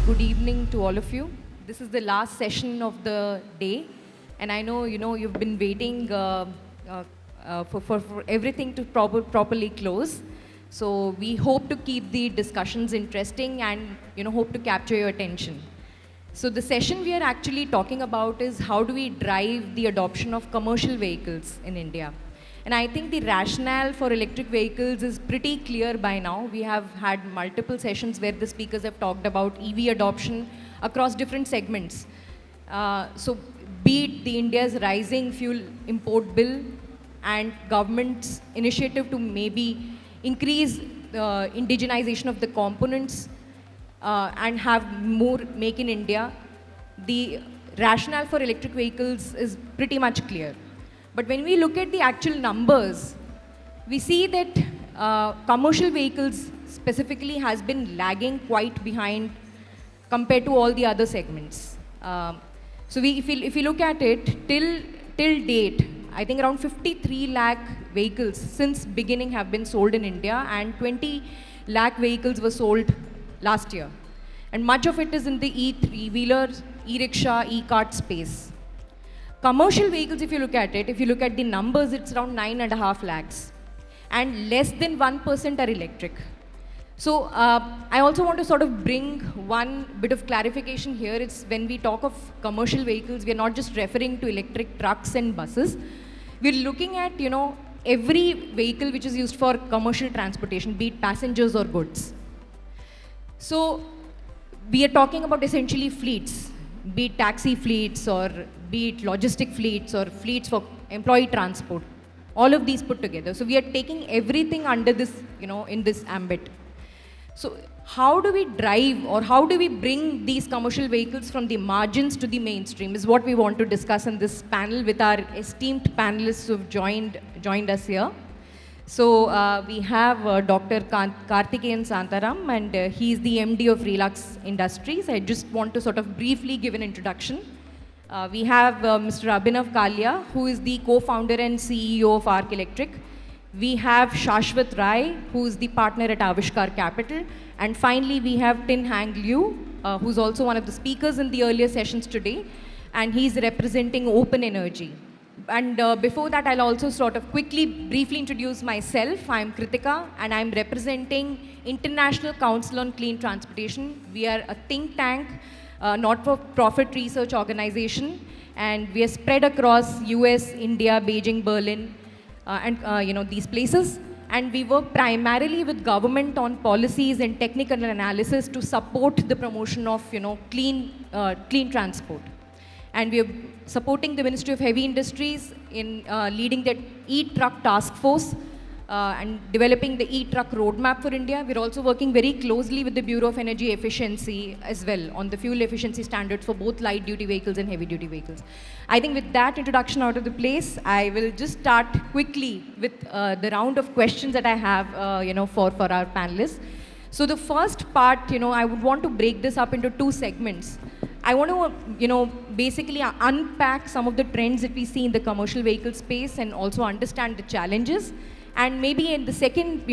Good evening to all of you. This is the last session of the day, and I know you've been waiting for everything to properly close. So we hope to keep the discussions interesting and hope to capture your attention. So the session we are actually talking about is how do we drive the adoption of commercial vehicles in India. And I think the rationale for electric vehicles is pretty clear by now. We have had multiple sessions where the speakers have talked about EV adoption across different segments. So be it the India's rising fuel import bill and government's initiative to maybe increase indigenization of the components and have more make in India, the rationale for electric vehicles is pretty much clear. But when we look at the actual numbers, we see that commercial vehicles specifically has been lagging quite behind compared to all the other segments. So if you look at it, till date, I think around 53 lakh vehicles since beginning have been sold in India, and 20 lakh vehicles were sold last year. And much of it is in the e-3-wheelers, e-rickshaw, e-cart space. Commercial vehicles, if you look at it, if you look at the numbers, it's around 9.5 lakhs. And less than 1% are electric. So I also want to sort of bring one bit of clarification here. It's when we talk of commercial vehicles, we are not just referring to electric trucks and buses. We're looking at, every vehicle which is used for commercial transportation, be it passengers or goods. So we are talking about essentially fleets, be it taxi fleets or be it logistic fleets or fleets for employee transport, all of these put together. So we are taking everything under this, in this ambit. So how do we drive or how do we bring these commercial vehicles from the margins to the mainstream is what we want to discuss in this panel with our esteemed panelists who have joined us here. So we have Dr. Karthikeyan Santaram, and he is the MD of Relux Industries. I just want to sort of briefly give an introduction. We have Mr. Abhinav Kalia, who is the co-founder and CEO of Arc Electric. We have Shashwat Rai, who is the partner at Avishkar Capital. And finally, we have Tin Hang Liu, who's also one of the speakers in the earlier sessions today, and he's representing Open Energy. And before that, I'll also sort of briefly introduce myself. I'm Kritika, and I'm representing International Council on Clean Transportation. We are a think tank, not-for-profit research organization, and we are spread across US, India, Beijing, Berlin, and these places. And we work primarily with government on policies and technical analysis to support the promotion of clean transport. And we are supporting the Ministry of Heavy Industries in leading the e-truck task force and developing the e-truck roadmap for India. We're also working very closely with the Bureau of Energy Efficiency as well on the fuel efficiency standards for both light-duty vehicles and heavy-duty vehicles. I think with that introduction out of the place, I will just start quickly with the round of questions that I have, for our panelists. So the first part, I would want to break this up into two segments. I want to, basically unpack some of the trends that we see in the commercial vehicle space and also understand the challenges. And maybe in the second,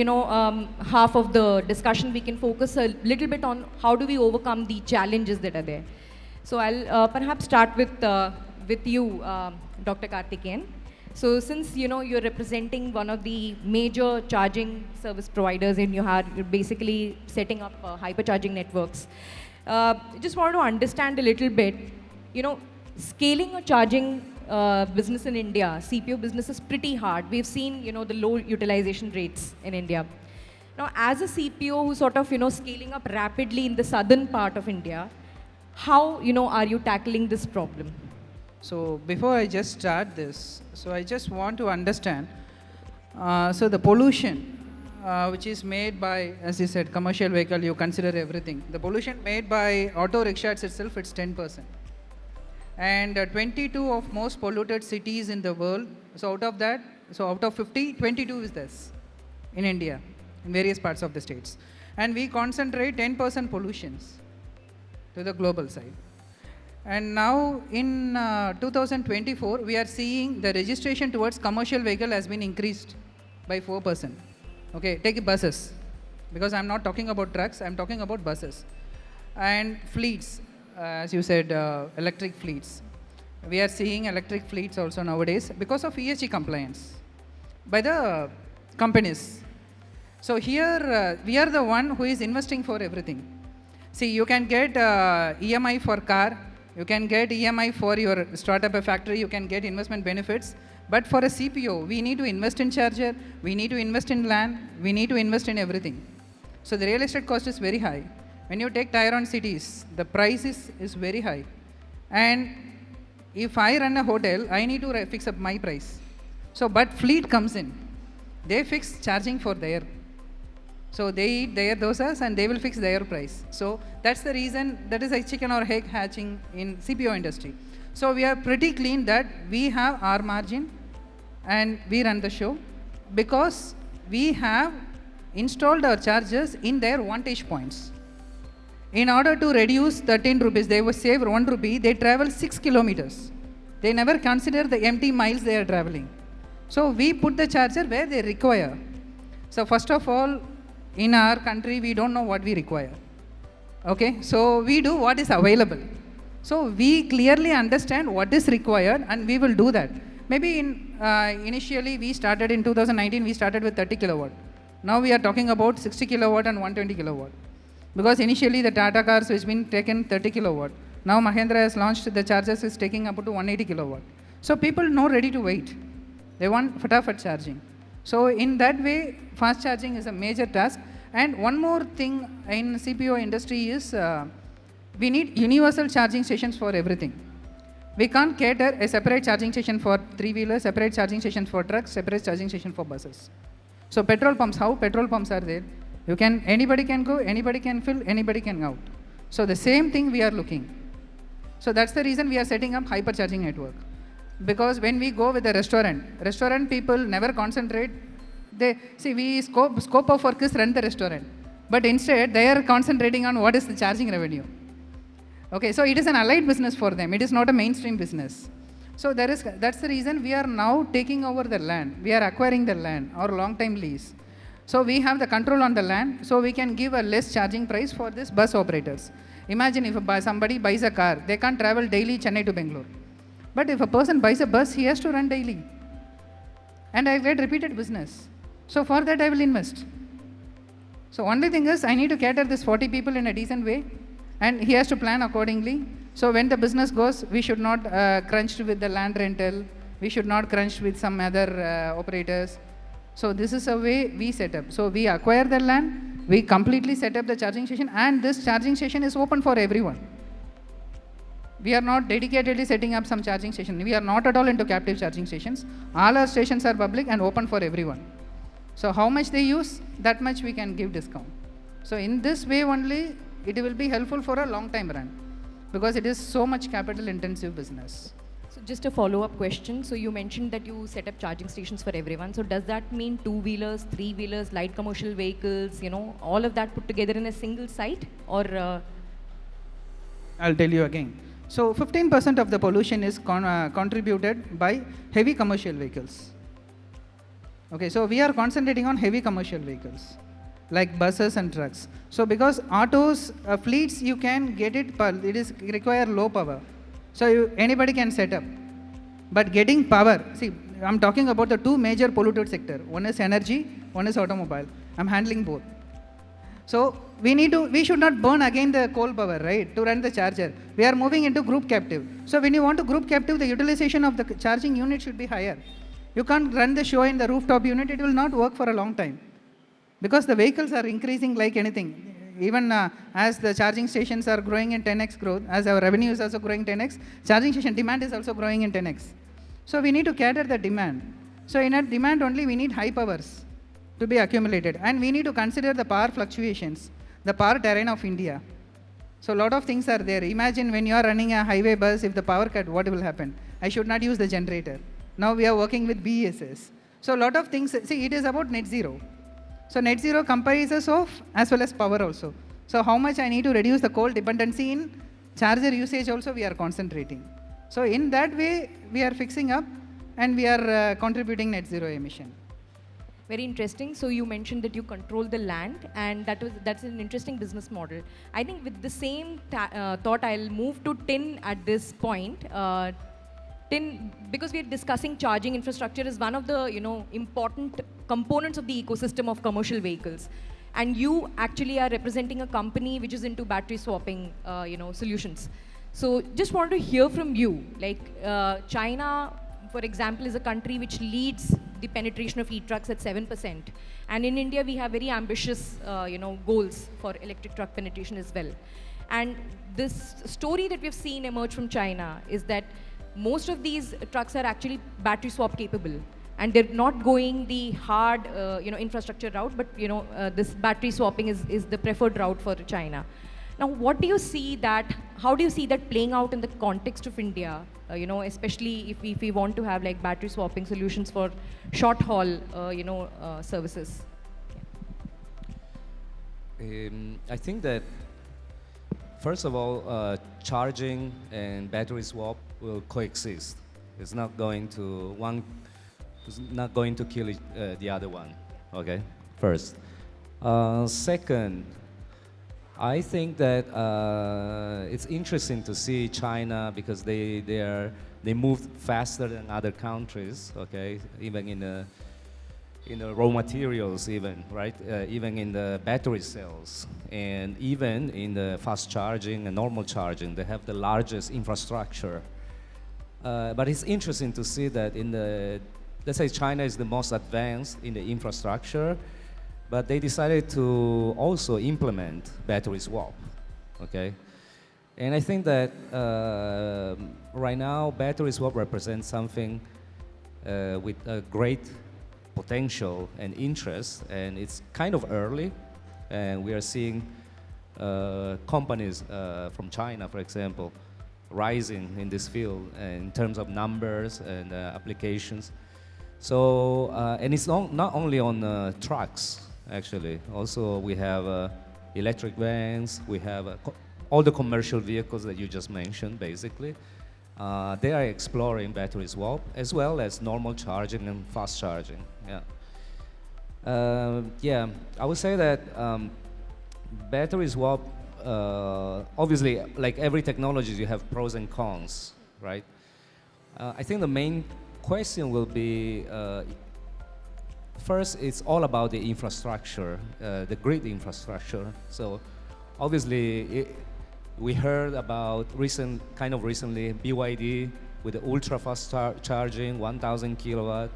half of the discussion, we can focus a little bit on how do we overcome the challenges that are there. So I'll perhaps start with you, Dr. Karthikeyan. So since, you're representing one of the major charging service providers and you're basically setting up hypercharging networks, just want to understand a little bit, scaling a charging business in India, CPO business is pretty hard. We've seen, the low utilization rates in India. Now, as a CPO who's sort of, scaling up rapidly in the southern part of India, how, are you tackling this problem? So before I just start this, so I just want to understand, so the pollution which is made by, as you said, commercial vehicle, you consider everything. The pollution made by auto rickshaws itself, it's 10%. And 22 of most polluted cities in the world, so out of that, so out of 50, 22 is this in India, in various parts of the states. And we concentrate 10% pollutions to the global side. And now in 2024, we are seeing the registration towards commercial vehicle has been increased by 4%. Okay, take buses, because I'm not talking about trucks, I'm talking about buses. And fleets, as you said, electric fleets. We are seeing electric fleets also nowadays because of ESG compliance by the companies. So here we are the one who is investing for everything. See, you can get EMI for car, you can get EMI for your startup a factory, you can get investment benefits. But for a CPO, we need to invest in charger, we need to invest in land, we need to invest in everything. So the real estate cost is very high. When you take tier 1 cities, the price is very high. And if I run a hotel, I need to fix up my price. So, but fleet comes in. They fix charging for their. So they eat their dosas and they will fix their price. So that's the reason, that is a chicken or egg hatching in CPO industry. So we are pretty clean that we have our margin and we run the show because we have installed our chargers in their vantage points. In order to reduce 13 rupees, they will save 1 rupee, they travel 6 kilometers. They never consider the empty miles they are traveling. So we put the charger where they require. So first of all, in our country, we don't know what we require. Okay, so we do what is available. So we clearly understand what is required and we will do that. Maybe initially we started in 2019, we started with 30 kilowatt. Now we are talking about 60 kilowatt and 120 kilowatt. Because initially the Tata cars which been taken 30 kilowatt. Now Mahindra has launched the chargers is taking up to 180 kilowatt. So people not ready to wait. They want fatafat charging. So in that way, fast charging is a major task. And one more thing in CPO industry is we need universal charging stations for everything. We can't cater a separate charging station for three-wheelers, separate charging station for trucks, separate charging station for buses. So petrol pumps, how petrol pumps are there? You can, anybody can go, anybody can fill, anybody can out. So the same thing we are looking. So that's the reason we are setting up hypercharging network. Because when we go with the restaurant people never concentrate. They see we scope of work is run the restaurant, but instead they are concentrating on what is the charging revenue. Okay, so it is an allied business for them. It is not a mainstream business. So that's the reason we are now taking over the land. We are acquiring the land or long-time lease. So we have the control on the land, so we can give a less charging price for this bus operators. Imagine if somebody buys a car, they can't travel daily Chennai to Bangalore. But if a person buys a bus, he has to run daily. And I get repeated business. So for that I will invest. So only thing is I need to cater this 40 people in a decent way and he has to plan accordingly. So when the business goes, we should not crunch with the land rental. We should not crunch with some other operators. So this is a way we set up. So we acquire the land, we completely set up the charging station and this charging station is open for everyone. We are not dedicatedly setting up some charging station. We are not at all into captive charging stations. All our stations are public and open for everyone. So how much they use, that much we can give discount. So in this way only, it will be helpful for a long time run because it is so much capital intensive business. So just a follow-up question. So you mentioned that you set up charging stations for everyone. So does that mean two-wheelers, three-wheelers, light commercial vehicles, all of that put together in a single site or? I'll tell you again. So 15% of the pollution is contributed by heavy commercial vehicles. Okay, so we are concentrating on heavy commercial vehicles like buses and trucks. So because autos, fleets, you can get it, it is require low power. So anybody can set up. But getting power, see, I'm talking about the two major polluted sector. One is energy, one is automobile. I'm handling both. So we should not burn again the coal power, right, to run the charger. We are moving into group captive. So when you want to group captive, the utilization of the charging unit should be higher. You can't run the show in the rooftop unit, it will not work for a long time. Because the vehicles are increasing like anything. Even as the charging stations are growing in 10x growth, as our revenue is also growing 10x, charging station demand is also growing in 10x. So we need to cater the demand. So in a demand only, we need high powers to be accumulated. And we need to consider the power fluctuations, the power terrain of India. So a lot of things are there. Imagine when you are running a highway bus, if the power cut, what will happen? I should not use the generator. Now we are working with BESS. So a lot of things, see, it is about net zero. So net zero comprises of as well as power also. So how much I need to reduce the coal dependency in charger usage also we are concentrating. So in that way, we are fixing up and we are contributing net zero emission. Very interesting. So you mentioned that you control the land, and that's an interesting business model. I think with the same thought, I'll move to tin at this point. Tin, because we're discussing charging infrastructure, is one of the important components of the ecosystem of commercial vehicles. And you actually are representing a company which is into battery swapping solutions. So just want to hear from you, like China, for example, is a country which leads the penetration of e-trucks at 7%. And in India, we have very ambitious goals for electric truck penetration as well. And this story that we've seen emerge from China is that most of these trucks are actually battery swap capable. And they're not going the hard infrastructure route, but this battery swapping is the preferred route for China. Now, what do you see that, how do you see that playing out in the context of India, especially if we want to have like battery swapping solutions for short haul, services? I think that, first of all, charging and battery swap will coexist. It's not going to, one is not going to kill the other one, okay, first. Second, I think that it's interesting to see China because they move faster than other countries, okay, even in the raw materials, even right, even in the battery cells, and even in the fast charging and normal charging, they have the largest infrastructure. But it's interesting to see that in the, let's say China is the most advanced in the infrastructure, but they decided to also implement battery swap, okay? And I think that right now battery swap represents something with a great potential and interest, and it's kind of early, and we are seeing companies from China, for example, rising in this field in terms of numbers and applications. So, and it's not only on trucks, actually. Also, we have electric vans, we have all the commercial vehicles that you just mentioned, basically. They are exploring battery swap, as well as normal charging and fast charging, yeah. Yeah, I would say that battery swap, obviously, like every technology, you have pros and cons, right? I think the main question will be, first, it's all about the infrastructure, the grid infrastructure. So, obviously, we heard about recently, BYD with the ultra-fast charging, 1,000 kilowatt,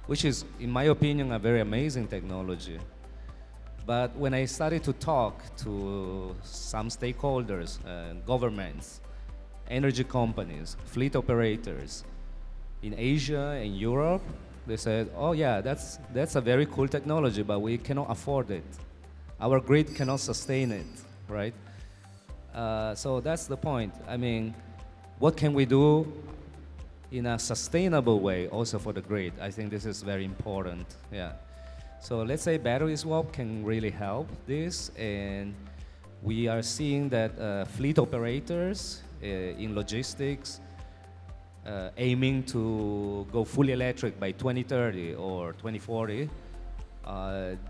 which is, in my opinion, a very amazing technology. But when I started to talk to some stakeholders, governments, energy companies, fleet operators in Asia and Europe, they said, oh yeah, that's a very cool technology, but we cannot afford it. Our grid cannot sustain it, right? So that's the point. I mean, what can we do in a sustainable way also for the grid? I think this is very important, yeah. So let's say battery swap can really help this, and we are seeing that fleet operators in logistics aiming to go fully electric by 2030 or 2040,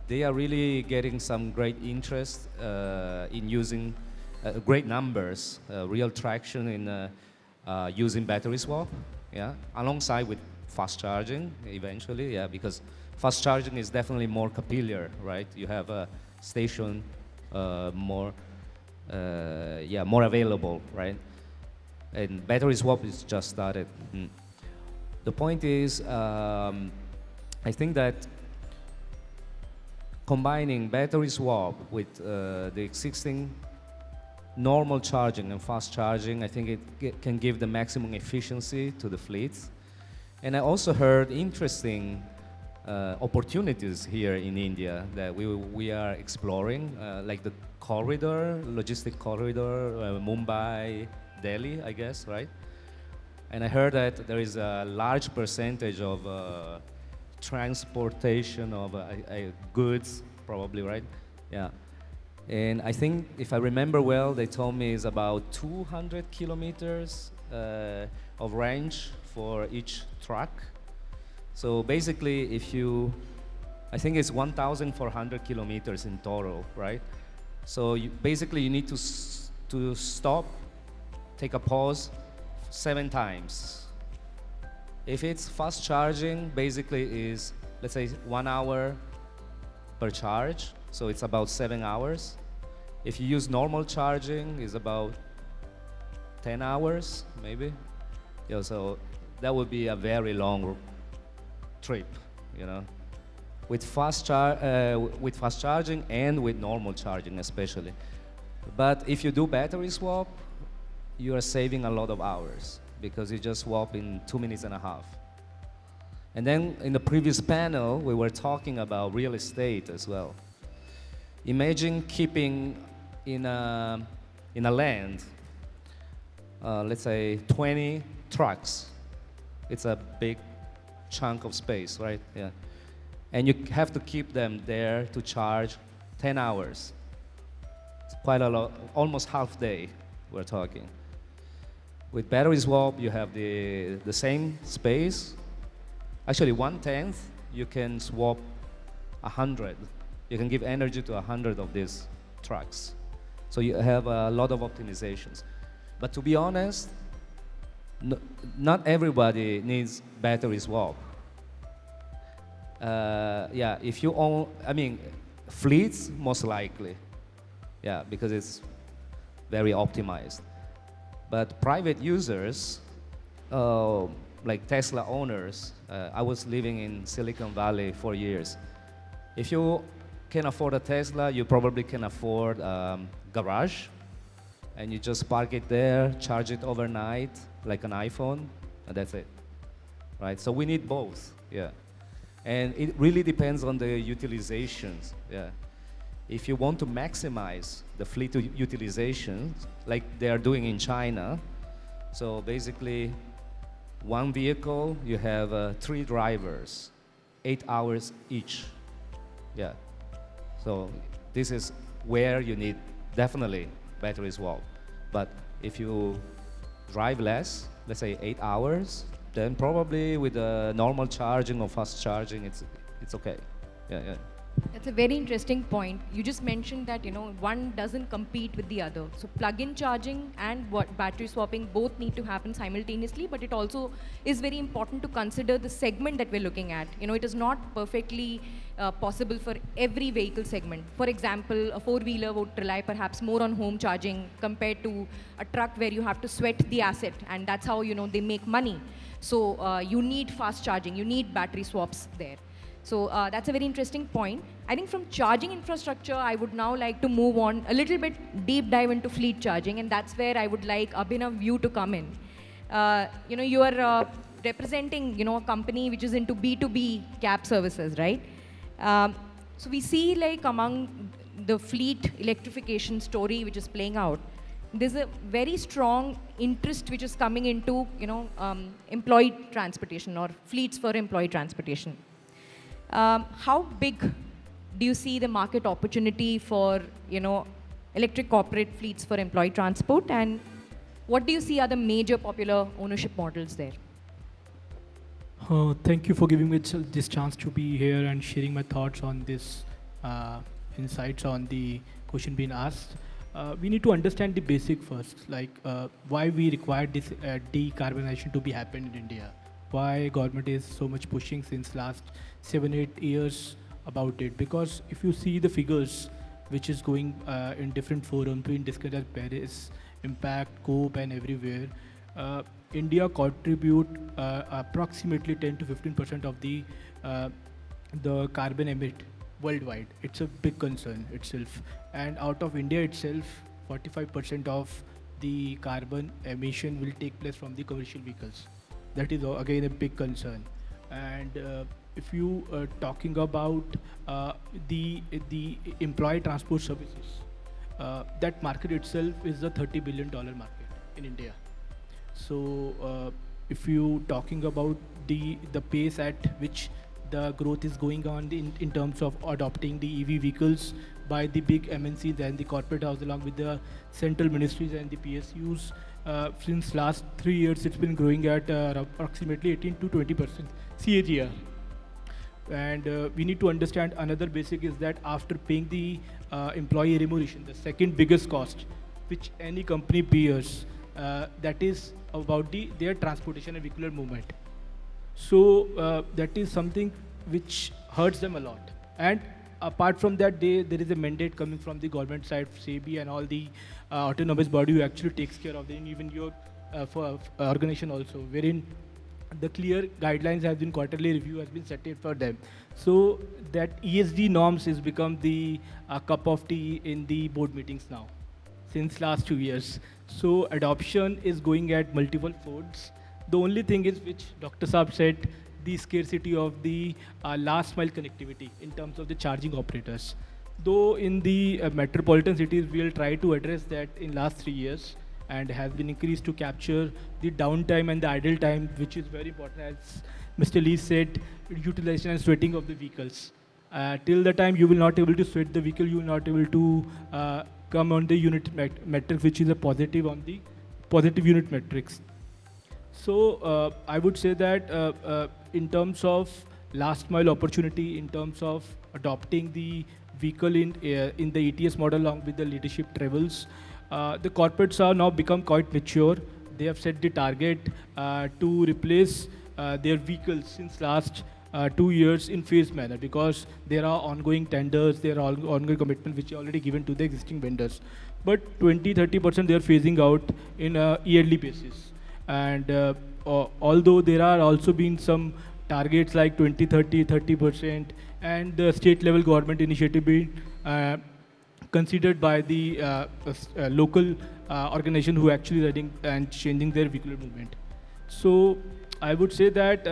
they are really getting some great interest in using great numbers, real traction in using battery swap, yeah, alongside with fast charging eventually, yeah, because fast charging is definitely more capillary, right? You have a station more available, right? And battery swap is just started. The point is, I think that combining battery swap with the existing normal charging and fast charging, I think it can give the maximum efficiency to the fleets. And I also heard interesting opportunities here in India that we are exploring, like the corridor, logistic corridor, Mumbai, Delhi, I guess, right? And I heard that there is a large percentage of transportation of goods, probably, right? Yeah. And I think, if I remember well, they told me it's about 200 kilometers of range for each truck. So basically, if you I think it's 1,400 kilometers in total, right? So basically you need to stop, take a pause 7 times. If it's fast charging, basically is, let's say, 1 hour per charge, so it's about 7 hours. If you use normal charging, it's about 10 hours, maybe. Yeah, so that would be a very long trip, you know, with fast charging and with normal charging especially. But if you do battery swap, you are saving a lot of hours because you just swap in 2.5 minutes. And then in the previous panel, we were talking about real estate as well. Imagine keeping in a land, let's say 20 trucks. It's a big chunk of space, right? Yeah. And you have to keep them there to charge 10 hours. It's quite a lot, almost half day we're talking. With battery swap, you have the same space. Actually, 1/10, you can swap 100. You can give energy to 100 of these trucks. So you have a lot of optimizations. But to be honest, not everybody needs battery swap. Yeah, if you own, I mean, fleets, most likely. Yeah, because it's very optimized. But private users, like Tesla owners, I was living in Silicon Valley for years. If you can afford a Tesla, you probably can afford garage, and you just park it there, charge it overnight, like an iPhone, and that's it, right? So we need both, yeah. And it really depends on the utilizations, yeah. If you want to maximize the fleet utilization, like they are doing in China, so basically, one vehicle, you have 3 drivers, 8 hours each, yeah. So this is where you need definitely battery swap. But if you drive less, let's say 8 hours, then probably with a normal charging or fast charging, it's okay. Yeah, yeah. That's a very interesting point. You just mentioned that, one doesn't compete with the other. So plug-in charging and battery swapping both need to happen simultaneously, but it also is very important to consider the segment that we're looking at. It is not perfectly possible for every vehicle segment. For example, a four-wheeler would rely perhaps more on home charging compared to a truck where you have to sweat the asset, and that's how, they make money. So you need fast charging, you need battery swaps there. So that's a very interesting point. I think from charging infrastructure, I would now like to move on a little bit deep dive into fleet charging, and that's where I would like Abhinav you to come in. You are representing, a company which is into B2B cab services, right? So we see like among the fleet electrification story which is playing out, there's a very strong interest which is coming into, employee transportation or fleets for employee transportation. How big do you see the market opportunity for, electric corporate fleets for employee transport, and what do you see are the major popular ownership models there? Thank you for giving me this chance to be here and sharing my thoughts on this insights on the question being asked. We need to understand the basic first, like why we require this decarbonization to be happen in India. Why government is so much pushing since last 7-8 years about it. Because if you see the figures which is going in different forums, we discussed at Paris, Impact, COPE and everywhere, India contribute approximately 10 to 15% of the carbon emit worldwide. It's a big concern itself. And out of India itself, 45% of the carbon emission will take place from the commercial vehicles. That is again a big concern. And if you are talking about the employee transport services, that market itself is a $30 billion market in India. So if you talking about the pace at which the growth is going on in terms of adopting the EV vehicles by the big MNCs and the corporate house along with the central ministries and the PSUs, since last 3 years it's been growing at approximately 18 to 20% CAGR. And we need to understand another basic is that after paying the employee remuneration, the second biggest cost which any company bears, that is about their transportation and vehicular movement. So that is something which hurts them a lot. And apart from that, there is a mandate coming from the government side, SEBI and all the autonomous body who actually takes care of them, even your for organization also, wherein the clear guidelines have been quarterly review has been set for them. So that ESG norms has become the cup of tea in the board meetings now since last 2 years. So adoption is going at multiple folds. The only thing is, which Dr. Saab said, the scarcity of the last mile connectivity in terms of the charging operators. Though in the metropolitan cities, we'll try to address that in last 3 years, and has been increased to capture the downtime and the idle time, which is very important. As Mr. Lee said, utilization and sweating of the vehicles. Till the time you will not able to sweat the vehicle, you will not able to come on the unit metric, which is a positive on the positive unit metrics. So I would say that in terms of last mile opportunity, in terms of adopting the vehicle in the ETS model along with the leadership travels, the corporates are now become quite mature. They have set the target to replace their vehicles since last 2 years in phased manner, because there are ongoing tenders, there are ongoing commitments which are already given to the existing vendors. But 20-30% they are phasing out in a yearly basis. And although there are also been some targets like 20-30% and the state level government initiative being considered by the local organization who actually running and changing their vehicular movement. So I would say that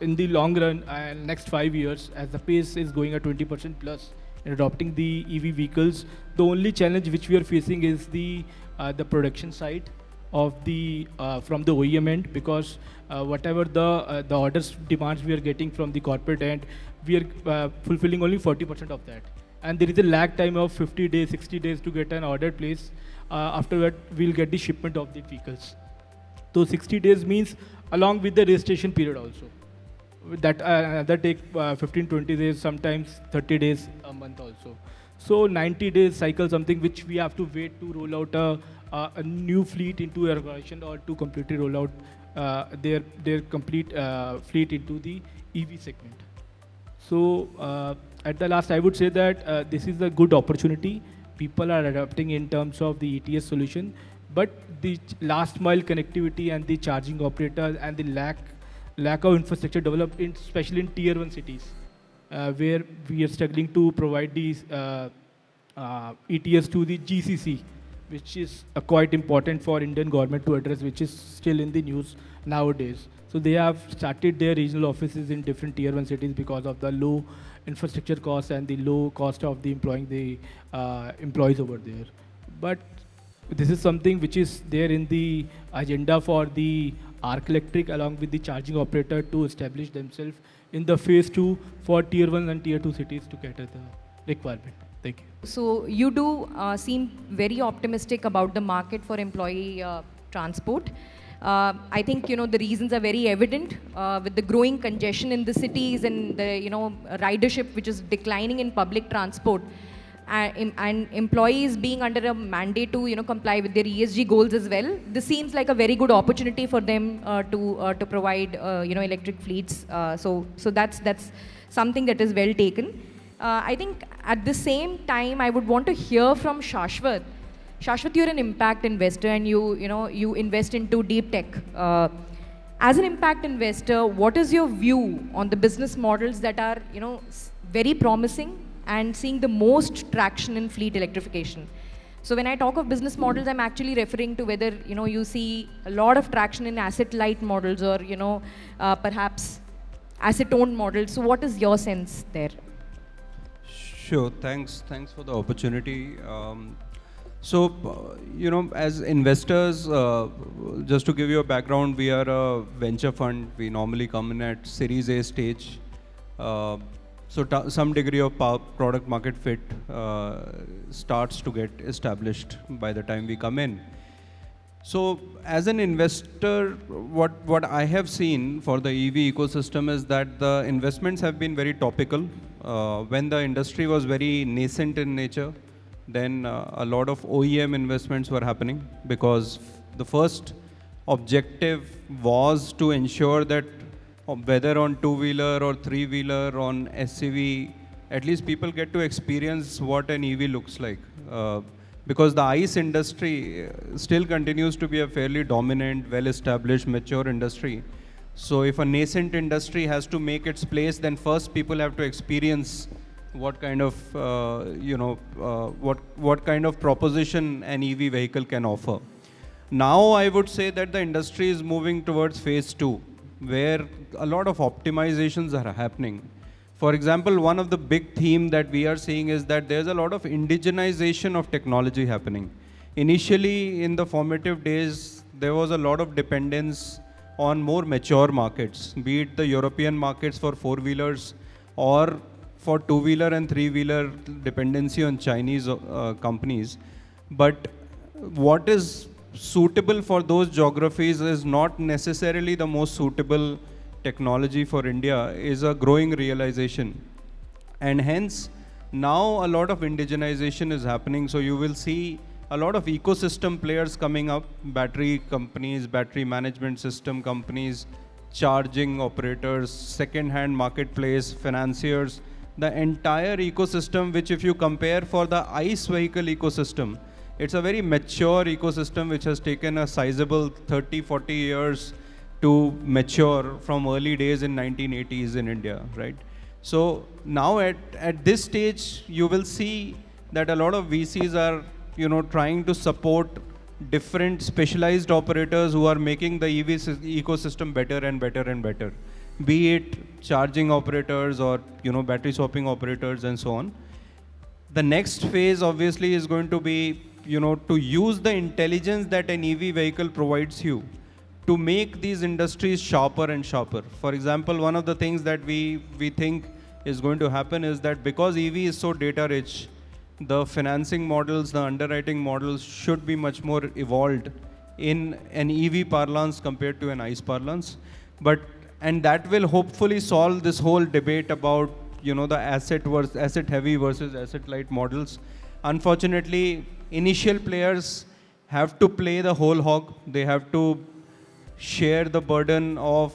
in the long run, next 5 years, as the pace is going at 20% plus in adopting the EV vehicles, the only challenge which we are facing is the production side of the from the OEM end, because whatever the orders demands we are getting from the corporate end, we are fulfilling only 40% of that. And there is a lag time of 50 days, 60 days to get an order placed. After that, we'll get the shipment of the vehicles. So 60 days means along with the registration period also. That take 15-20 days, sometimes 30 days, a month also. So 90 days cycle, something which we have to wait to roll out a new fleet into our organization, or to completely roll out their complete fleet into the EV segment. So at the last, I would say that this is a good opportunity. People are adapting in terms of the ETS solution, but the last mile connectivity and the charging operators and the lack of infrastructure developed, especially in tier 1 cities, where we are struggling to provide these ETS to the GCC, which is quite important for Indian government to address, which is still in the news nowadays. So they have started their regional offices in different tier 1 cities because of the low infrastructure costs and the low cost of the employing the employees over there. But this is something which is there in the agenda for the Arc Electric along with the charging operator to establish themselves in the phase 2 for tier 1 and tier 2 cities to cater the requirement. Thank you. So you do seem very optimistic about the market for employee transport. I think the reasons are very evident with the growing congestion in the cities and the ridership which is declining in public transport, and employees being under a mandate to comply with their ESG goals as well. This seems like a very good opportunity for them to provide electric fleets. So that's something that is well taken. I think at the same time, I would want to hear from Shashwat. Shashwat, you're an impact investor, and you invest into deep tech. As an impact investor, what is your view on the business models that are very promising and seeing the most traction in fleet electrification? So when I talk of business models, I'm actually referring to whether you see a lot of traction in asset light models or perhaps asset owned models. So what is your sense there? Sure, thanks for the opportunity. As investors, just to give you a background, we are a venture fund. We normally come in at Series A stage. Some degree of product market fit starts to get established by the time we come in. So as an investor, what I have seen for the EV ecosystem is that the investments have been very topical. When the industry was very nascent in nature, then a lot of OEM investments were happening because the first objective was to ensure that whether on two-wheeler or three-wheeler, on SUV, at least people get to experience what an EV looks like. Because the ICE industry still continues to be a fairly dominant, well-established, mature industry. So if a nascent industry has to make its place, then first people have to experience what kind of, what kind of proposition an EV vehicle can offer. Now I would say that the industry is moving towards phase 2, where a lot of optimizations are happening. For example, one of the big themes that we are seeing is that there's a lot of indigenization of technology happening. Initially, in the formative days, there was a lot of dependence on more mature markets, be it the European markets for four-wheelers or for two-wheeler and three-wheeler dependency on Chinese companies. But what is suitable for those geographies is not necessarily the most suitable technology for India, is a growing realization. And hence, now a lot of indigenization is happening. So you will see a lot of ecosystem players coming up, battery companies, battery management system companies, charging operators, second-hand marketplace, financiers, the entire ecosystem, which if you compare for the ICE vehicle ecosystem, it's a very mature ecosystem which has taken a sizable 30, 40 years to mature from early days in 1980s in India, right? So now at this stage, you will see that a lot of VCs are, trying to support different specialized operators who are making the EV ecosystem better and better and better, be it charging operators or, battery swapping operators and so on. The next phase obviously is going to be, to use the intelligence that an EV vehicle provides you to make these industries sharper and sharper. For example, one of the things that we think is going to happen is that because EV is so data rich, the financing models, the underwriting models should be much more evolved in an EV parlance compared to an ICE parlance. And that will hopefully solve this whole debate about, the asset heavy versus asset light models. Unfortunately, initial players have to play the whole hog. They have to share the burden of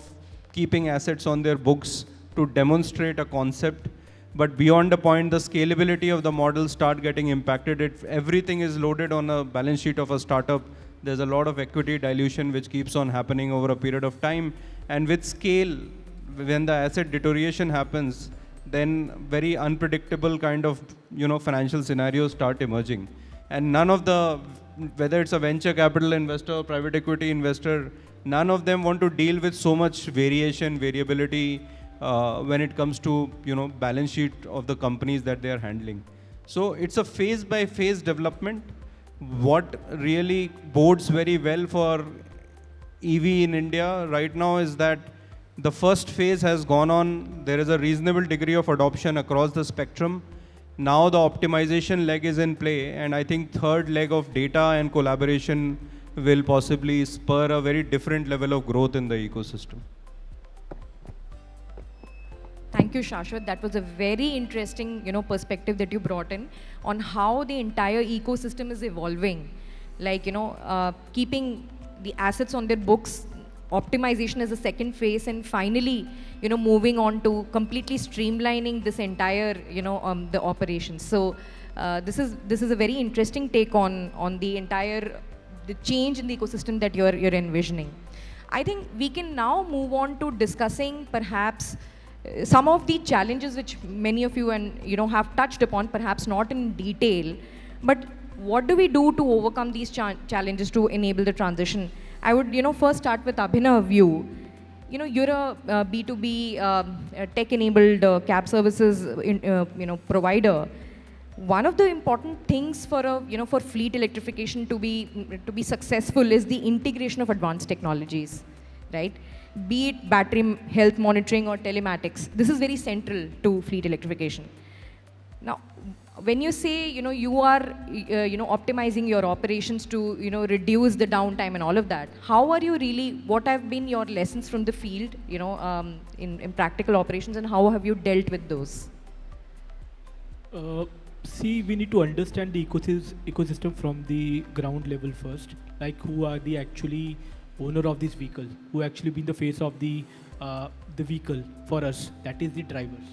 keeping assets on their books to demonstrate a concept. But beyond the point, the scalability of the models start getting impacted. If everything is loaded on a balance sheet of a startup, there's a lot of equity dilution which keeps on happening over a period of time. And with scale, when the asset deterioration happens, then very unpredictable kind of, financial scenarios start emerging. And none of the, whether it's a venture capital investor or private equity investor, none of them want to deal with so much variability when it comes to, balance sheet of the companies that they are handling. So it's a phase by phase development. What really bodes very well for EV in India right now is that the first phase has gone on. There is a reasonable degree of adoption across the spectrum. Now the optimization leg is in play, and I think third leg of data and collaboration will possibly spur a very different level of growth in the ecosystem. Thank you, Shashwat. That was a very interesting, perspective that you brought in on how the entire ecosystem is evolving. Like, keeping the assets on their books, optimization is the second phase, and finally, moving on to completely streamlining this entire, the operations. So this is a very interesting take on the entire the change in the ecosystem that you're envisioning. I think we can now move on to discussing perhaps some of the challenges which many of you have touched upon, perhaps not in detail, but what do we do to overcome these challenges to enable the transition? I would first start with Abhinav. You're a B2B tech-enabled cab services provider. One of the important things for for fleet electrification to be successful is the integration of advanced technologies, right? Be it battery health monitoring or telematics. This is very central to fleet electrification. Now, when you say, you are, optimizing your operations to, reduce the downtime and all of that, how are you really, what have been your lessons from the field, in practical operations, and how have you dealt with those? See, we need to understand the ecosystem from the ground level first. Like, who are the actually owner of this vehicle? Who actually been the face of the vehicle for us? That is the drivers.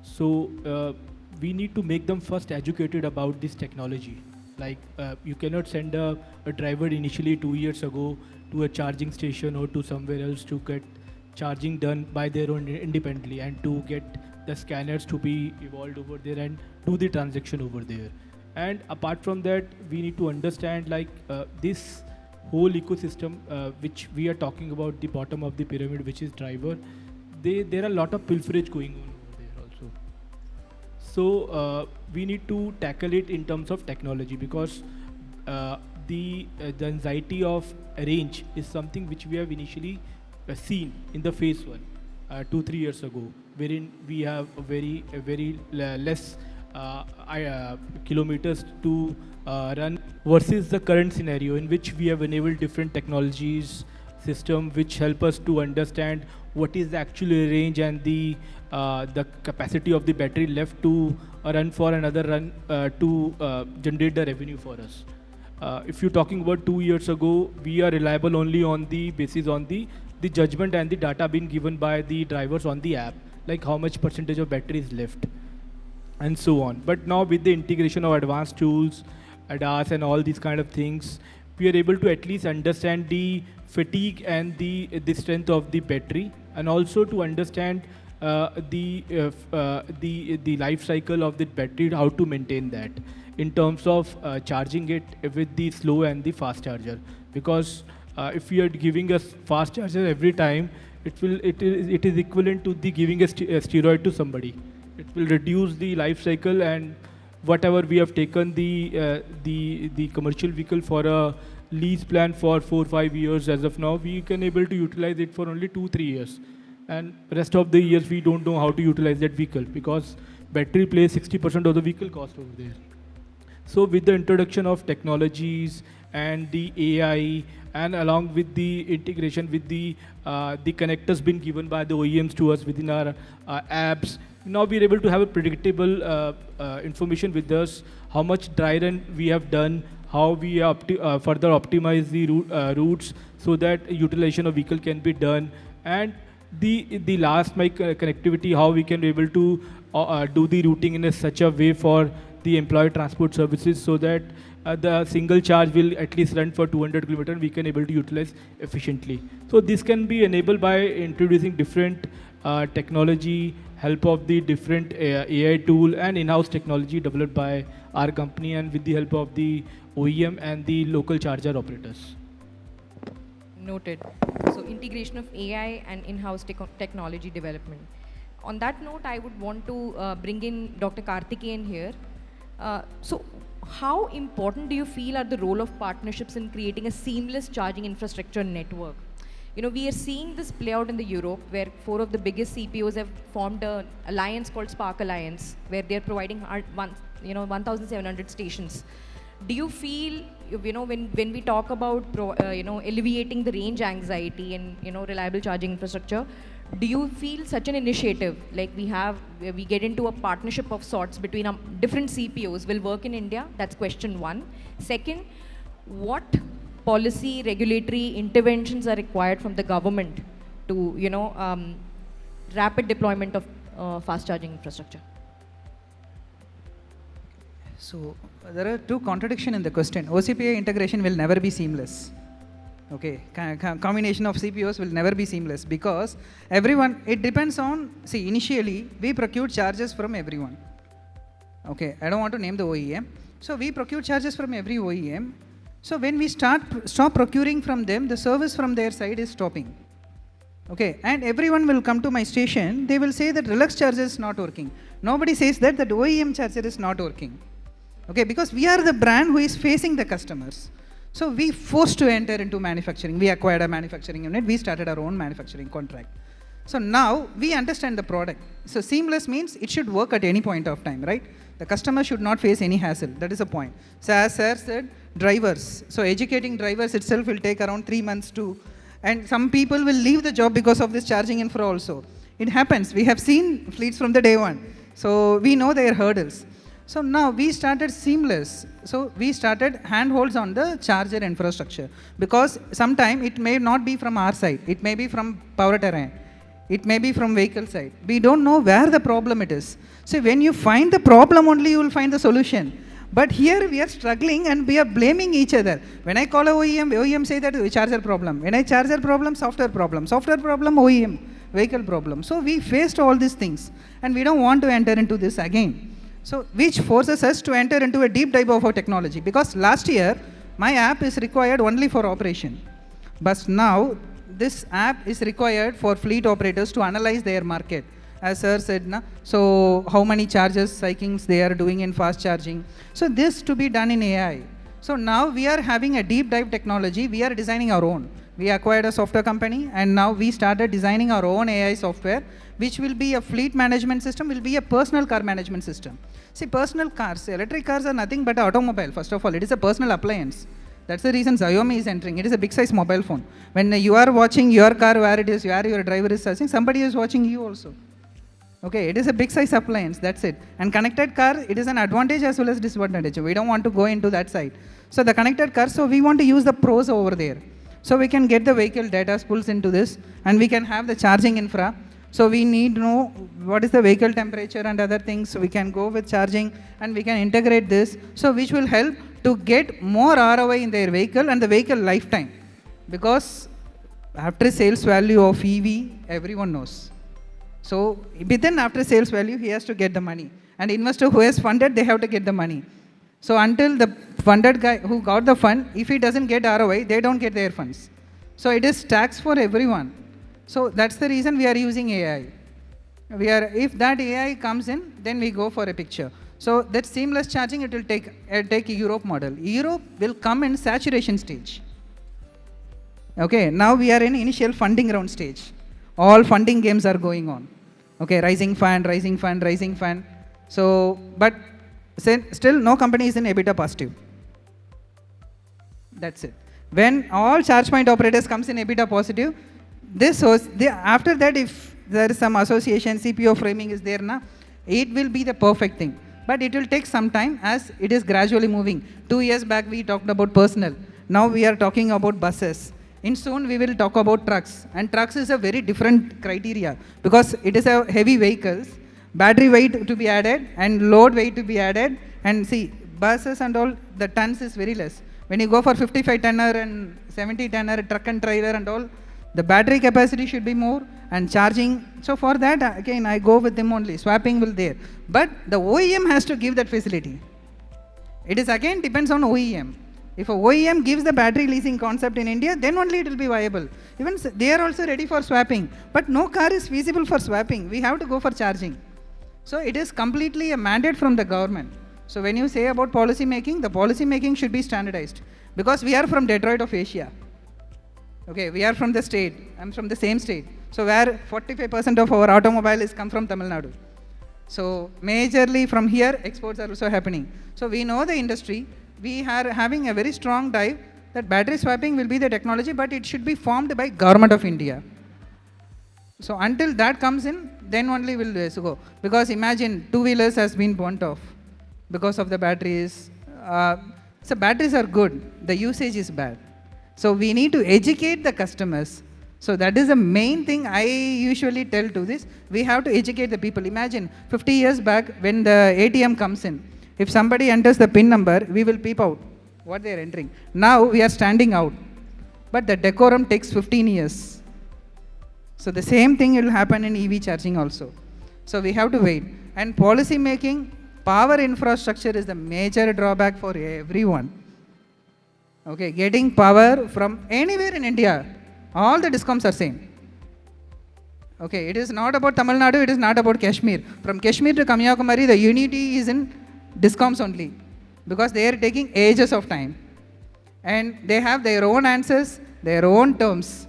So we need to make them first educated about this technology. Like, you cannot send a driver initially 2 years ago to a charging station or to somewhere else to get charging done by their own independently, and to get the scanners to be evolved over there and do the transaction over there. And apart from that, we need to understand, like, this whole ecosystem which we are talking about, the bottom of the pyramid, which is driver. There are a lot of pilferage going on over there also. So we need to tackle it in terms of technology, because the anxiety of range is something which we have initially seen in the phase 1 2-3 years ago, wherein we have a very less kilometers to run, versus the current scenario in which we have enabled different technologies system which help us to understand what is the actual range and the capacity of the battery left to run for another run to generate the revenue for us. If you're talking about 2 years ago, we are reliable only on the basis on the judgment and the data being given by the drivers on the app, like how much percentage of battery is left, and so on. But now with the integration of advanced tools, ADAS and all these kind of things, we are able to at least understand the fatigue and the strength of the battery, and also to understand the life cycle of the battery, how to maintain that in terms of charging it with the slow and the fast charger. Because if we are giving a fast charger every time, it is equivalent to the giving a steroid to somebody. It will reduce the life cycle, and whatever we have taken the commercial vehicle for a lease plan for 4-5 years as of now, we can able to utilize it for only 2-3 years, and rest of the years we don't know how to utilize that vehicle, because battery plays 60% of the vehicle cost over there. So with the introduction of technologies and the AI, and along with the integration with the connectors being given by the OEMs to us within our apps, now we are able to have a predictable information with us, how much dry run we have done, how we further optimize the routes so that utilization of vehicle can be done, and the last mile connectivity, how we can be able to do the routing in such a way for the employee transport services, so that the single charge will at least run for 200 kilometers and we can able to utilize efficiently. So this can be enabled by introducing different technology, help of the different AI tool and in-house technology developed by our company, and with the help of the OEM and the local charger operators. Noted. So integration of AI and in-house technology development. On that note, I would want to bring in Dr. Karthikeyan here. So how important do you feel are the role of partnerships in creating a seamless charging infrastructure network? We are seeing this play out in the Europe, where 4 of the biggest CPOs have formed an alliance called Spark Alliance, where they are providing 1,700 stations. Do you feel, when we talk about alleviating the range anxiety and reliable charging infrastructure, do you feel such an initiative like we get into a partnership of sorts between different CPOs will work in India? That's question 1. Second, what policy regulatory interventions are required from the government to rapid deployment of fast charging infrastructure? So there are 2 contradictions in the question. OCPI integration will never be seamless. Okay, combination of CPOs will never be seamless, because everyone, it depends on, initially we procure charges from everyone. Okay, I don't want to name the OEM. So we procure charges from every OEM. So when we stop procuring from them, the service from their side is stopping. Okay, and everyone will come to my station, they will say that Relux charger is not working. Nobody says that OEM charger is not working. Okay, because we are the brand who is facing the customers. So we forced to enter into manufacturing. We acquired a manufacturing unit. We started our own manufacturing contract. So now we understand the product. So seamless means it should work at any point of time, right? The customer should not face any hassle. That is the point. So as sir said, drivers. So educating drivers itself will take around 3 months too. And some people will leave the job because of this charging infra also. It happens. We have seen fleets from the day one. So we know their hurdles. So now we started seamless. So we started handholds on the charger infrastructure, because sometime it may not be from our side. It may be from power terrain. It may be from vehicle side. We don't know where the problem it is. So when you find the problem only, you will find the solution. But here we are struggling and we are blaming each other. When I call a OEM say that charger problem. When I charger problem, software problem. Software problem, OEM, vehicle problem. So we faced all these things and we don't want to enter into this again. So which forces us to enter into a deep dive of our technology. Because last year, my app is required only for operation. But now, this app is required for fleet operators to analyze their market. As sir said, so how many charges, cycles they are doing in fast charging. So this to be done in AI. So now we are having a deep dive technology. We are designing our own. We acquired a software company and now we started designing our own AI software, which will be a fleet management system, will be a personal car management system. See, personal cars, electric cars are nothing but an automobile. First of all, it is a personal appliance. That's the reason Xiaomi is entering. It is a big size mobile phone. When you are watching your car where it is, where your driver is searching, somebody is watching you also. Okay, it is a big size appliance, that's it. And connected car, it is an advantage as well as disadvantage. We don't want to go into that side. So the connected car, so we want to use the pros over there. So we can get the vehicle data pulls into this and we can have the charging infra. So we need to know what is the vehicle temperature and other things. So we can go with charging and we can integrate this. So which will help to get more ROI in their vehicle and the vehicle lifetime. Because after sales value of EV, everyone knows. So within after sales value, he has to get the money. And investor who has funded, they have to get the money. So until the funded guy who got the fund, if he doesn't get ROI, they don't get their funds. So it is tax for everyone. So that's the reason we are using AI. If that AI comes in, then we go for a picture. So that seamless charging, it will take a Europe model. Europe will come in saturation stage. Okay, now we are in initial funding round stage. All funding games are going on. Okay, rising fund, rising fund, rising fund. So, but still no company is in EBITDA positive. That's it. When all charge point operators comes in EBITDA positive, after that if there is some association, CPO framing is there, it will be the perfect thing. But it will take some time as it is gradually moving. 2 years back we talked about personal. Now we are talking about buses. In soon we will talk about trucks. And trucks is a very different criteria because it is a heavy vehicles, battery weight to be added and load weight to be added. And see, buses and all, the tons is very less. When you go for 55 tonner and 70 tonner truck and trailer and all, the battery capacity should be more and charging. So for that, again, I go with them only. Swapping will there. But the OEM has to give that facility. It is again depends on OEM. If a OEM gives the battery leasing concept in India, then only it will be viable. Even they are also ready for swapping. But no car is feasible for swapping. We have to go for charging. So it is completely a mandate from the government. So when you say about policy making, the policy making should be standardized. Because we are from Detroit of Asia. Okay, we are from the state. I'm from the same state. So where 45% of our automobile is come from Tamil Nadu. So majorly from here, exports are also happening. So we know the industry. We are having a very strong drive that battery swapping will be the technology, but it should be formed by Government of India. So until that comes in, then only we'll go. Because imagine two-wheelers has been burnt off because of the batteries. So batteries are good. The usage is bad. So we need to educate the customers. So that is the main thing I usually tell to this. We have to educate the people. Imagine 50 years back when the ATM comes in. If somebody enters the PIN number, we will peep out what they are entering. Now we are standing out. But the decorum takes 15 years. So the same thing will happen in EV charging also. So we have to wait. And policy making, power infrastructure is the major drawback for everyone. Okay, getting power from anywhere in India, all the discoms are same. Okay, it is not about Tamil Nadu, it is not about Kashmir. From Kashmir to Kanyakumari, the unity is in discoms only because they are taking ages of time. And they have their own answers, their own terms.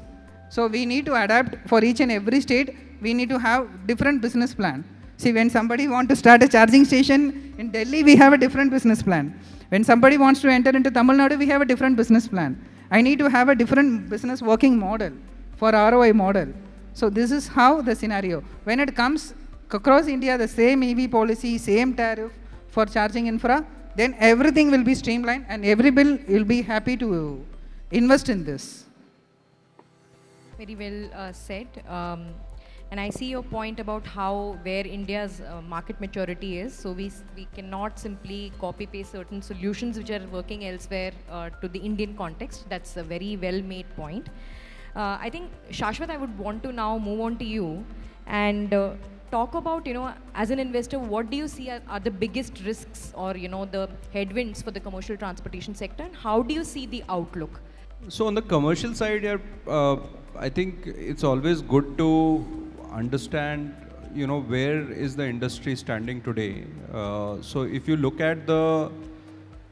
So we need to adapt for each and every state. We need to have different business plan. See, when somebody wants to start a charging station in Delhi, we have a different business plan. When somebody wants to enter into Tamil Nadu, we have a different business plan. I need to have a different business working model for ROI model. So this is how the scenario. When it comes across India, the same EV policy, same tariff for charging infra, then everything will be streamlined and every bill will be happy to invest in this. Very well said. And I see your point about where India's market maturity is. So we cannot simply copy paste certain solutions which are working elsewhere to the Indian context. That's a very well made point. I think Shashwat, I would want to now move on to you and talk about, as an investor, what do you see are the biggest risks or, the headwinds for the commercial transportation sector, and how do you see the outlook? So on the commercial side, I think it's always good to understand, where is the industry standing today. So if you look at the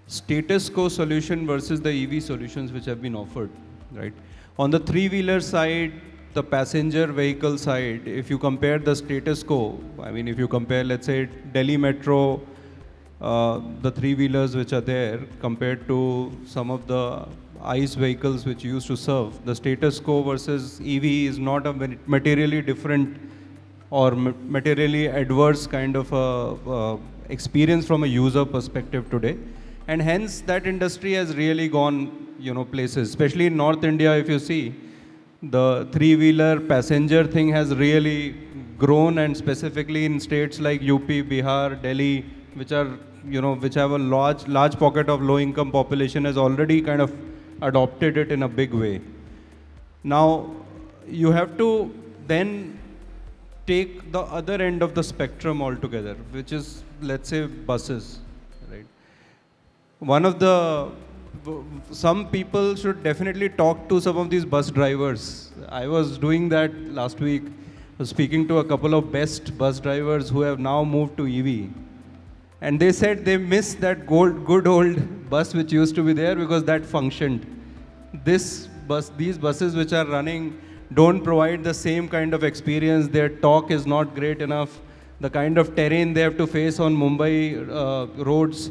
status quo solution versus the EV solutions which have been offered, right? On the three-wheeler side, the passenger vehicle side, if you compare the status quo, I mean, if you compare, let's say, Delhi Metro, the three-wheelers which are there compared to some of the ICE vehicles which used to serve, the status quo versus EV is not a materially different or materially adverse kind of experience from a user perspective today. And hence that industry has really gone, places, especially in North India. If you see, the three-wheeler passenger thing has really grown, and specifically in states like UP, Bihar, Delhi, which are, which have a large pocket of low-income population, has already kind of adopted it in a big way. Now, you have to then take the other end of the spectrum altogether, which is, let's say, buses, right? Some people should definitely talk to some of these bus drivers. I was doing that last week. I was speaking to a couple of best bus drivers who have now moved to EV. And they said they miss that good old bus which used to be there because that functioned. These buses which are running don't provide the same kind of experience. Their torque is not great enough. The kind of terrain they have to face on Mumbai roads,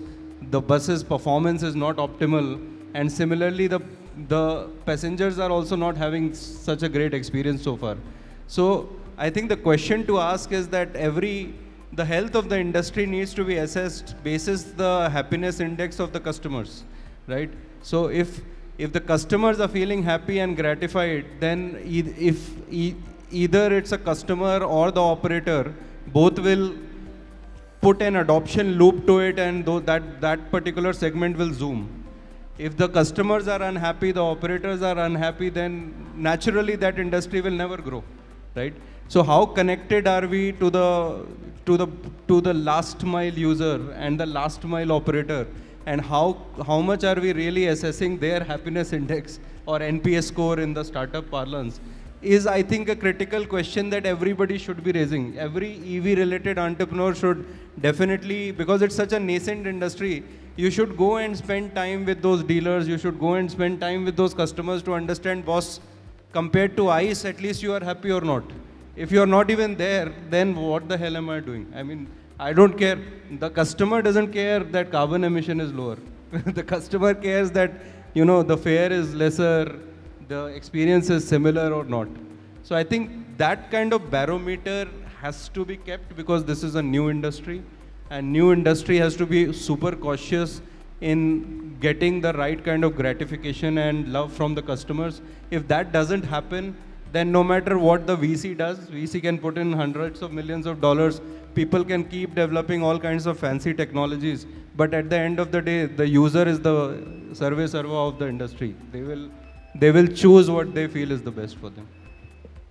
the bus's performance is not optimal. And similarly, the passengers are also not having such a great experience so far. So I think the question to ask is that the health of the industry needs to be assessed basis the happiness index of the customers, right? So if the customers are feeling happy and gratified, then either it's a customer or the operator, both will put an adoption loop to it, and that particular segment will zoom. If the customers are unhappy, the operators are unhappy, then naturally that industry will never grow, right? So how connected are we to the last mile user and the last mile operator, and how much are we really assessing their happiness index or NPS score in the startup parlance is, I think, a critical question that everybody should be raising. Every EV related entrepreneur should definitely, because it's such a nascent industry, you should go and spend time with those dealers, you should go and spend time with those customers to understand, boss, compared to ICE, at least you are happy or not. If you are not even there, then what the hell am I doing? I mean, I don't care. The customer doesn't care that carbon emission is lower. The customer cares that, the fare is lesser, the experience is similar or not. So I think that kind of barometer has to be kept, because this is a new industry, and new industry has to be super cautious in getting the right kind of gratification and love from the customers. If that doesn't happen, then no matter what the VC does, VC can put in hundreds of millions of dollars, people can keep developing all kinds of fancy technologies, but at the end of the day, the user is the survey servo of the industry. They will choose what they feel is the best for them.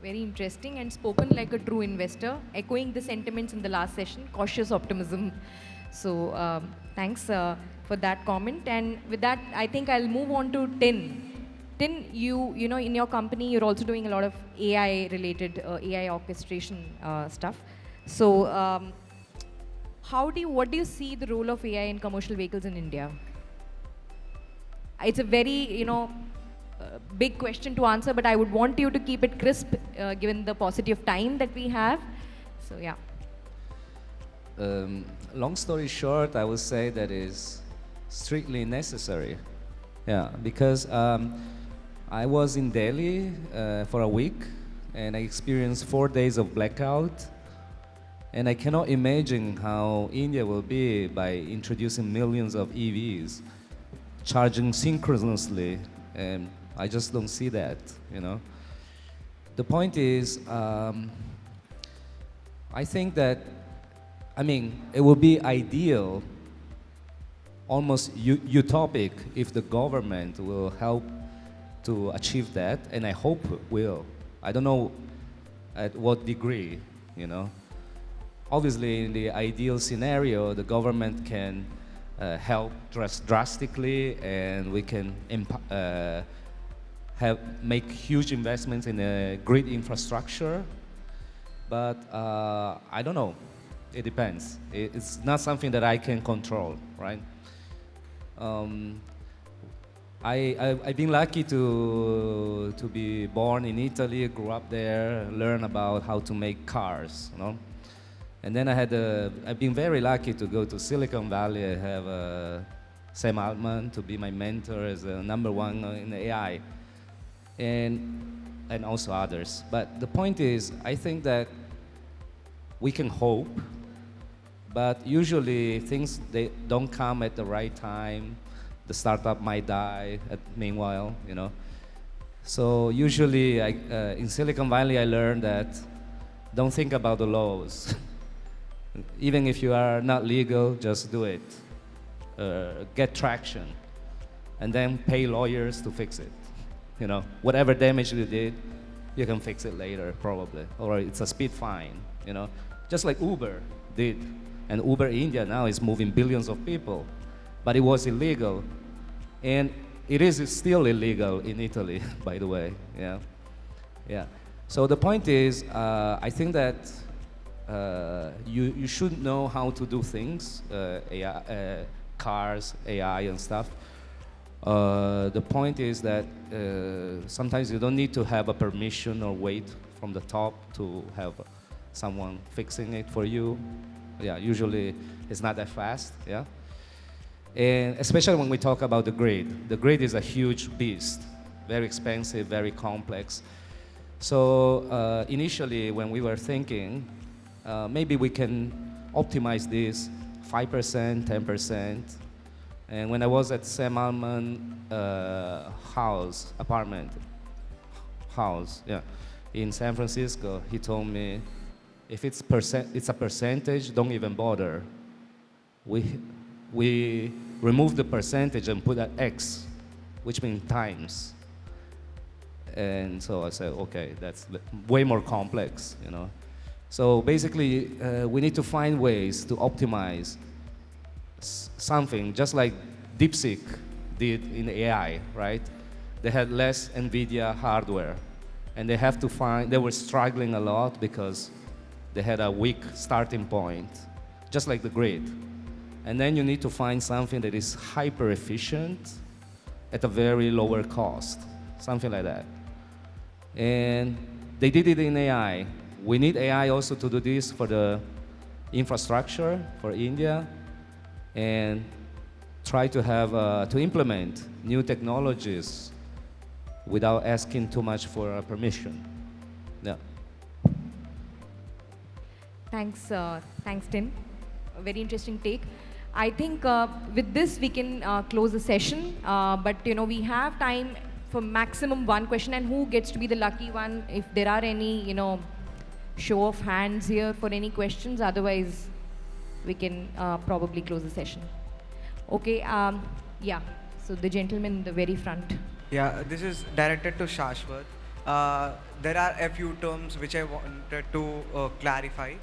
Very interesting, and spoken like a true investor, echoing the sentiments in the last session, cautious optimism. So thanks for that comment. And with that, I think I'll move on to Tin. Tin, you know, in your company, you're also doing a lot of AI-related, AI orchestration stuff. So what do you see the role of AI in commercial vehicles in India? It's a very, big question to answer, but I would want you to keep it crisp, given the paucity of time that we have. So, yeah. long story short, I would say that is strictly necessary. Yeah, because I was in Delhi for a week and I experienced 4 days of blackout. And I cannot imagine how India will be by introducing millions of EVs, charging synchronously, and I just don't see that, you know. The point is, I think that, I mean, it would be ideal, almost utopic, if the government will help to achieve that, and I hope it will. I don't know at what degree, you know. Obviously, in the ideal scenario, the government can help drastically, and we can make huge investments in grid infrastructure. But I don't know. It depends. It's not something that I can control, right? I've been lucky to be born in Italy, grew up there, learn about how to make cars, you know. And then I've been very lucky to go to Silicon Valley. I have Sam Altman to be my mentor as a #1 in AI, and also others. But the point is, I think that we can hope, but usually things, they don't come at the right time. The startup might die meanwhile, you know. So usually in Silicon Valley, I learned that don't think about the laws. Even if you are not legal, just do it. Get traction, and then pay lawyers to fix it. You know, whatever damage you did, you can fix it later, probably. Or it's a speed fine, you know. Just like Uber did. And Uber India now is moving billions of people. But it was illegal. And it is still illegal in Italy, by the way, yeah. Yeah. So the point is, I think that you should know how to do things, AI, cars, AI and stuff. The point is that sometimes you don't need to have a permission or wait from the top to have someone fixing it for you. Yeah, usually it's not that fast, yeah? And especially when we talk about the grid. The grid is a huge beast, very expensive, very complex. So initially when we were thinking, maybe we can optimize this 5%, 10%. And when I was at Sam Altman house, yeah, in San Francisco, he told me, if it's a percentage, don't even bother. We remove the percentage and put an X, which means times. And so I said, okay, that's way more complex, you know. So basically, we need to find ways to optimize something, just like DeepSeek did in AI, right? They had less NVIDIA hardware, and they were struggling a lot because they had a weak starting point, just like the grid. And then you need to find something that is hyper efficient at a very lower cost, something like that. And they did it in AI. We need AI also to do this for the infrastructure for India, and try to have to implement new technologies without asking too much for permission. Yeah. Thanks, Tim. A very interesting take. I think with this we can close the session, but you know, we have time for maximum one question, and who gets to be the lucky one? If there are any, you know, show of hands here for any questions, otherwise we can probably close the session. Okay, yeah, so the gentleman in the very front. Yeah, this is directed to Shashwat. There are a few terms which I wanted to clarify.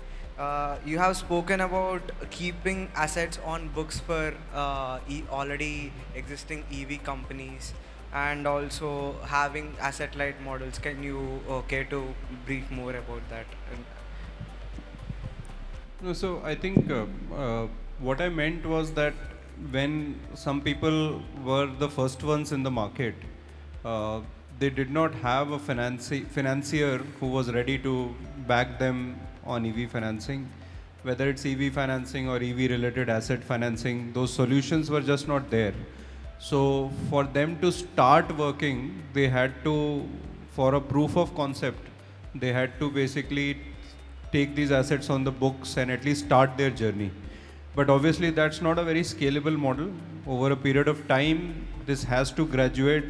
You have spoken about keeping assets on books for already existing EV companies, and also having asset-light models. Can you care to brief more about that? No, so I think what I meant was that when some people were the first ones in the market, they did not have a financier who was ready to back them on EV financing. whether it's EV financing or EV related asset financing, those solutions were just not there. So for them to start working, they had to, for a proof of concept, they had to basically take these assets on the books and at least start their journey. But obviously that's not a very scalable model. Over a period of time, this has to graduate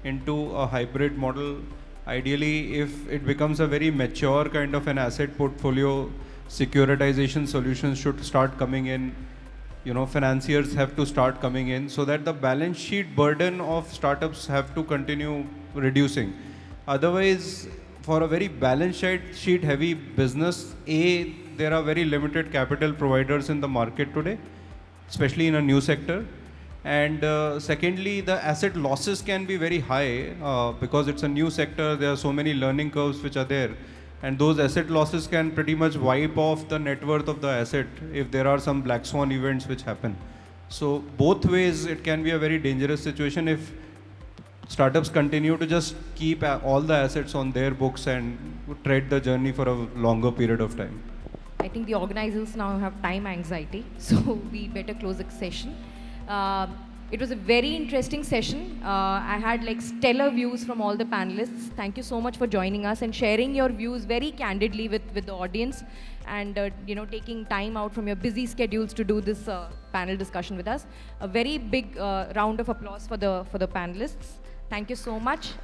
into a hybrid model. Ideally, if it becomes a very mature kind of an asset portfolio, securitization solutions should start coming in. You know, financiers have to start coming in so that the balance sheet burden of startups have to continue reducing. Otherwise, for a very balance sheet heavy business, there are very limited capital providers in the market today, especially in a new sector. And secondly, the asset losses can be very high because it's a new sector. There are so many learning curves which are there. And those asset losses can pretty much wipe off the net worth of the asset if there are some black swan events which happen. So both ways, it can be a very dangerous situation if startups continue to just keep all the assets on their books and tread the journey for a longer period of time. I think the organizers now have time anxiety, so we better close the session. It was a very interesting session. I had like stellar views from all the panelists. Thank you so much for joining us and sharing your views very candidly with the audience, and taking time out from your busy schedules to do this panel discussion with us. A very big round of applause for the panelists. Thank you so much.